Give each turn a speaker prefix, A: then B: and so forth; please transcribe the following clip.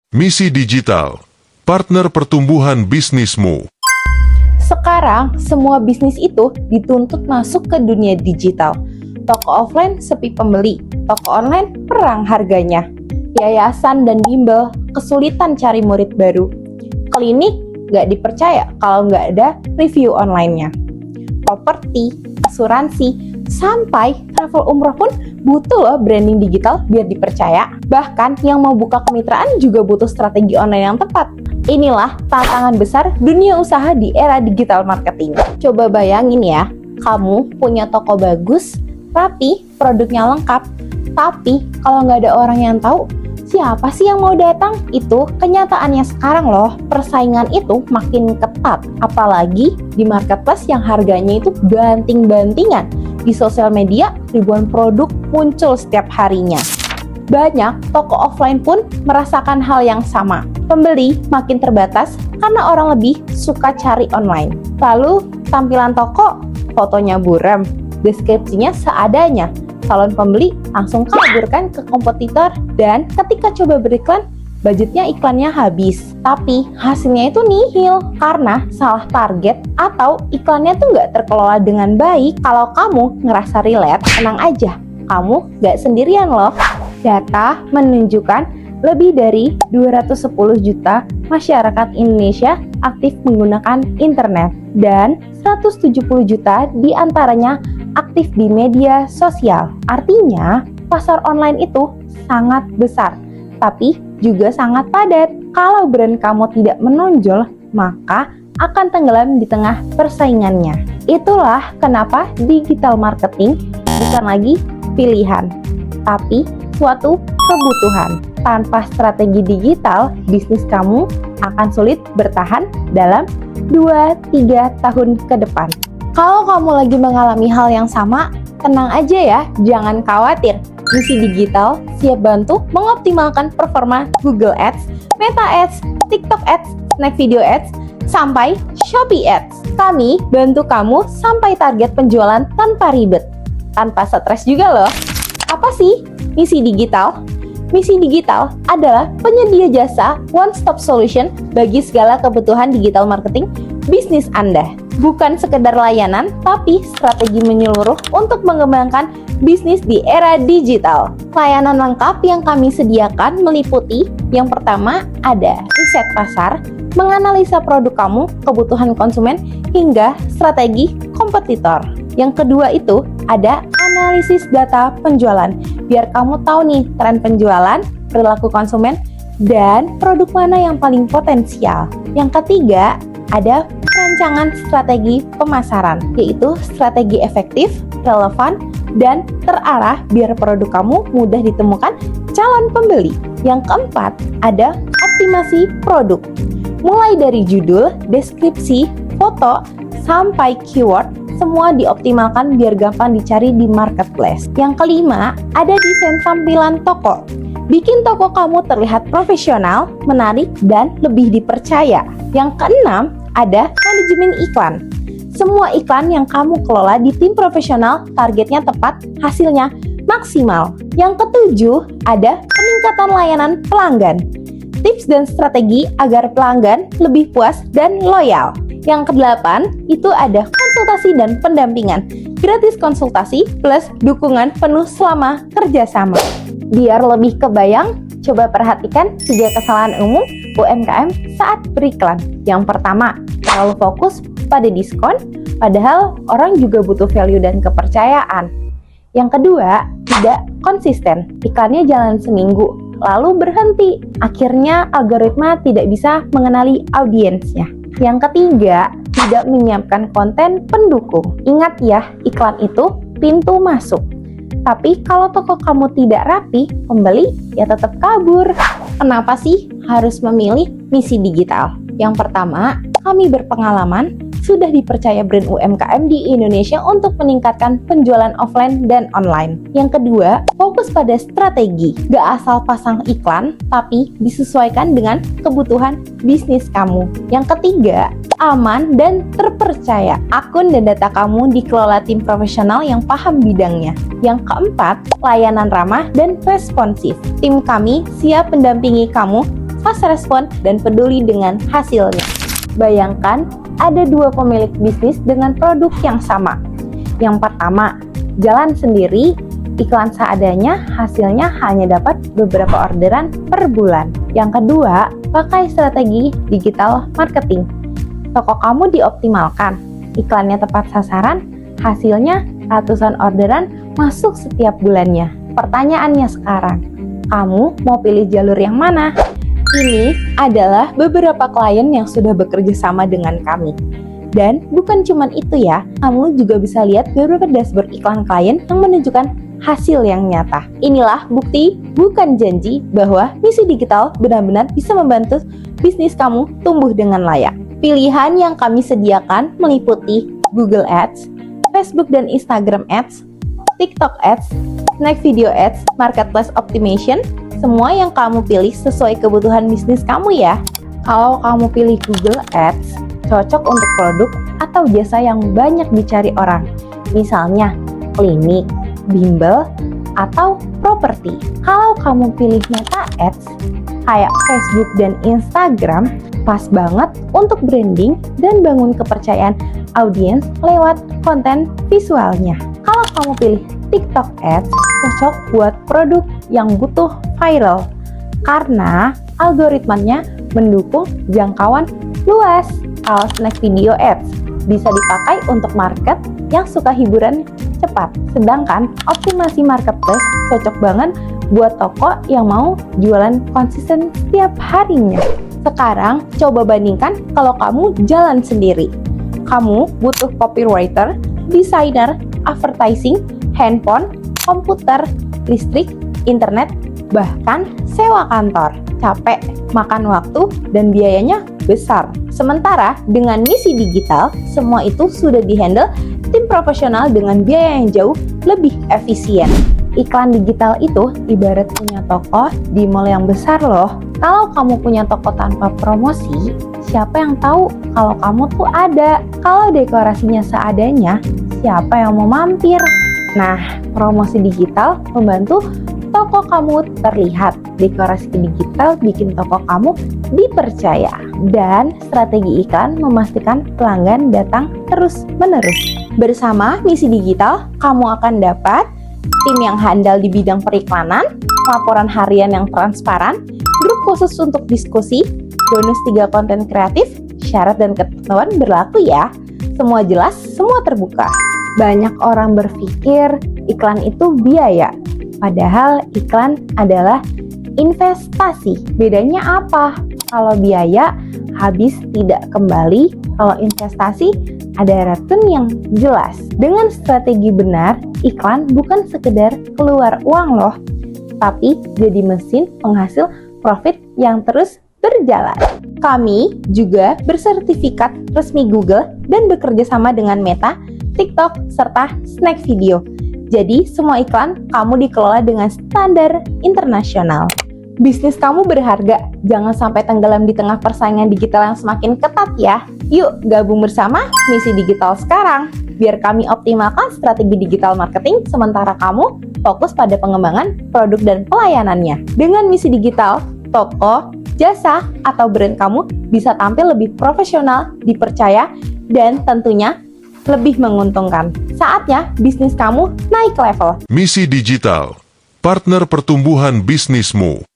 A: Misi Digital, partner pertumbuhan bisnismu.
B: Sekarang, semua bisnis itu dituntut masuk ke dunia digital. Toko offline sepi pembeli, toko online perang harganya. Yayasan dan bimbel kesulitan cari murid baru. Klinik nggak dipercaya kalau nggak ada review online-nya. Properti, asuransi, sampai travel umroh pun butuh loh branding digital biar dipercaya. Bahkan yang mau buka kemitraan juga butuh strategi online yang tepat. Inilah tantangan besar dunia usaha di era digital marketing. Coba bayangin ya, kamu punya toko bagus, rapi, produknya lengkap. Tapi kalau nggak ada orang yang tahu, siapa sih yang mau datang? Itu kenyataannya sekarang loh. Persaingan itu makin ketat. Apalagi di marketplace yang harganya itu banting-bantingan. Di sosial media, ribuan produk muncul setiap harinya. Banyak toko offline pun merasakan hal yang sama. Pembeli makin terbatas karena orang lebih suka cari online. Lalu tampilan toko, fotonya buram, deskripsinya seadanya. Calon pembeli langsung kabur kan ke kompetitor, dan ketika coba beriklan, budgetnya iklannya habis. Tapi hasilnya itu nihil karena salah target atau iklannya tuh nggak terkelola dengan baik. Kalau kamu ngerasa relate, tenang aja, kamu nggak sendirian loh. Data menunjukkan lebih dari 210 juta masyarakat Indonesia aktif menggunakan internet dan 170 juta diantaranya aktif di media sosial. Artinya, pasar online itu sangat besar, tapi juga sangat padat. Kalau brand kamu tidak menonjol, maka akan tenggelam di tengah persaingannya. Itulah kenapa digital marketing bukan lagi pilihan, tapi suatu kebutuhan. Tanpa strategi digital, bisnis kamu akan sulit bertahan dalam 2-3 tahun ke depan. Kalau kamu lagi mengalami hal yang sama, tenang aja ya, jangan khawatir. Misi Digital siap bantu mengoptimalkan performa Google Ads, Meta Ads, TikTok Ads, Snack Video Ads, sampai Shopee Ads. Kami bantu kamu sampai target penjualan tanpa ribet, tanpa stres juga loh. Apa sih Misi Digital? Misi Digital adalah penyedia jasa one-stop solution bagi segala kebutuhan digital marketing bisnis Anda. Bukan sekedar layanan, tapi strategi menyeluruh untuk mengembangkan bisnis di era digital. Layanan lengkap yang kami sediakan meliputi: yang pertama ada riset pasar, menganalisa produk kamu, kebutuhan konsumen, hingga strategi kompetitor. Yang kedua itu ada analisis data penjualan, biar kamu tahu nih tren penjualan, perilaku konsumen, dan produk mana yang paling potensial. Yang ketiga ada perancangan strategi pemasaran, yaitu strategi efektif, relevan, dan terarah biar produk kamu mudah ditemukan calon pembeli. Yang keempat ada optimasi produk, mulai dari judul, deskripsi, foto, sampai keyword, semua dioptimalkan biar gampang dicari di marketplace. Yang kelima, ada desain tampilan toko. Bikin toko kamu terlihat profesional, menarik, dan lebih dipercaya. Yang keenam, ada manajemen iklan. Semua iklan yang kamu kelola di tim profesional, targetnya tepat, hasilnya maksimal. Yang ketujuh, ada peningkatan layanan pelanggan. Tips dan strategi agar pelanggan lebih puas dan loyal. Yang kedelapan, itu ada konsultasi dan pendampingan. Gratis konsultasi plus dukungan penuh selama kerjasama. Biar lebih kebayang, coba perhatikan 3 kesalahan umum UMKM saat beriklan. Yang pertama, terlalu fokus pada diskon, padahal orang juga butuh value dan kepercayaan. Yang kedua, tidak konsisten. Iklannya jalan seminggu, lalu berhenti. Akhirnya algoritma tidak bisa mengenali audiensnya. Yang ketiga, tidak menyiapkan konten pendukung. Ingat ya, iklan itu pintu masuk. Tapi kalau toko kamu tidak rapi, pembeli ya tetap kabur. Kenapa sih harus memilih Misi Digital? Yang pertama, kami berpengalaman, sudah dipercaya brand UMKM di Indonesia untuk meningkatkan penjualan offline dan online. Yang kedua, fokus pada strategi. Gak asal pasang iklan, tapi disesuaikan dengan kebutuhan bisnis kamu. Yang ketiga, aman dan terpercaya. Akun dan data kamu dikelola tim profesional yang paham bidangnya. Yang keempat, layanan ramah dan responsif. Tim kami siap mendampingi kamu fast respon, dan peduli dengan hasilnya. Bayangkan ada dua pemilik bisnis dengan produk yang sama. Yang pertama, jalan sendiri, iklan seadanya, hasilnya hanya dapat beberapa orderan per bulan. Yang kedua, pakai strategi digital marketing. Toko kamu dioptimalkan, iklannya tepat sasaran, hasilnya ratusan orderan masuk setiap bulannya. Pertanyaannya sekarang, kamu mau pilih jalur yang mana? Ini adalah beberapa klien yang sudah bekerja sama dengan kami. Dan bukan cuma itu ya, kamu juga bisa lihat beberapa dashboard iklan klien yang menunjukkan hasil yang nyata. Inilah bukti, bukan janji, bahwa Misi Digital benar-benar bisa membantu bisnis kamu tumbuh dengan layak. Pilihan yang kami sediakan meliputi Google Ads, Facebook dan Instagram Ads, TikTok Ads, Snack Video Ads, Marketplace Optimization, semua yang kamu pilih sesuai kebutuhan bisnis kamu ya. Kalau kamu pilih Google Ads, cocok untuk produk atau jasa yang banyak dicari orang. Misalnya, klinik, bimbel, atau properti. Kalau kamu pilih Meta Ads, kayak Facebook dan Instagram, pas banget untuk branding dan bangun kepercayaan audiens lewat konten visualnya. Kalau kamu pilih TikTok Ads, cocok buat produk yang butuh viral karena algoritmanya mendukung jangkauan luas. Kalau Snack Video Ads bisa dipakai untuk market yang suka hiburan cepat. Sedangkan optimasi marketplace cocok banget buat toko yang mau jualan konsisten setiap harinya. Sekarang coba bandingkan kalau kamu jalan sendiri. Kamu butuh copywriter, desainer, advertising, handphone, komputer, listrik, internet, bahkan sewa kantor. Capek, makan waktu, dan biayanya besar. Sementara dengan Misi Digital, semua itu sudah dihandle tim profesional dengan biaya yang jauh lebih efisien. Iklan digital itu ibarat punya toko di mall yang besar loh. Kalau kamu punya toko tanpa promosi, siapa yang tahu kalau kamu tuh ada? Kalau dekorasinya seadanya, siapa yang mau mampir? Nah, promosi digital membantu toko kamu terlihat. Dekorasi digital bikin toko kamu dipercaya. Dan strategi iklan memastikan pelanggan datang terus-menerus. Bersama Misi Digital, kamu akan dapat tim yang handal di bidang periklanan, laporan harian yang transparan, grup khusus untuk diskusi, bonus 3 konten kreatif, syarat dan ketentuan berlaku ya. Semua jelas, semua terbuka. Banyak orang berpikir iklan itu biaya, padahal iklan adalah investasi. Bedanya apa? Kalau biaya habis tidak kembali, kalau investasi ada return yang jelas. Dengan strategi benar, iklan bukan sekedar keluar uang loh, tapi jadi mesin penghasil profit yang terus berjalan. Kami juga bersertifikat resmi Google dan bekerja sama dengan Meta, TikTok, serta Snack Video. Jadi semua iklan kamu dikelola dengan standar internasional. Bisnis kamu berharga, jangan sampai tenggelam di tengah persaingan digital yang semakin ketat ya. Yuk gabung bersama Misi Digital sekarang, biar kami optimalkan strategi digital marketing sementara kamu fokus pada pengembangan produk dan pelayanannya. Dengan Misi Digital, toko, jasa, atau brand kamu bisa tampil lebih profesional, dipercaya, dan tentunya lebih menguntungkan. Saatnya bisnis kamu naik level.
A: Misi Digital, partner pertumbuhan bisnismu.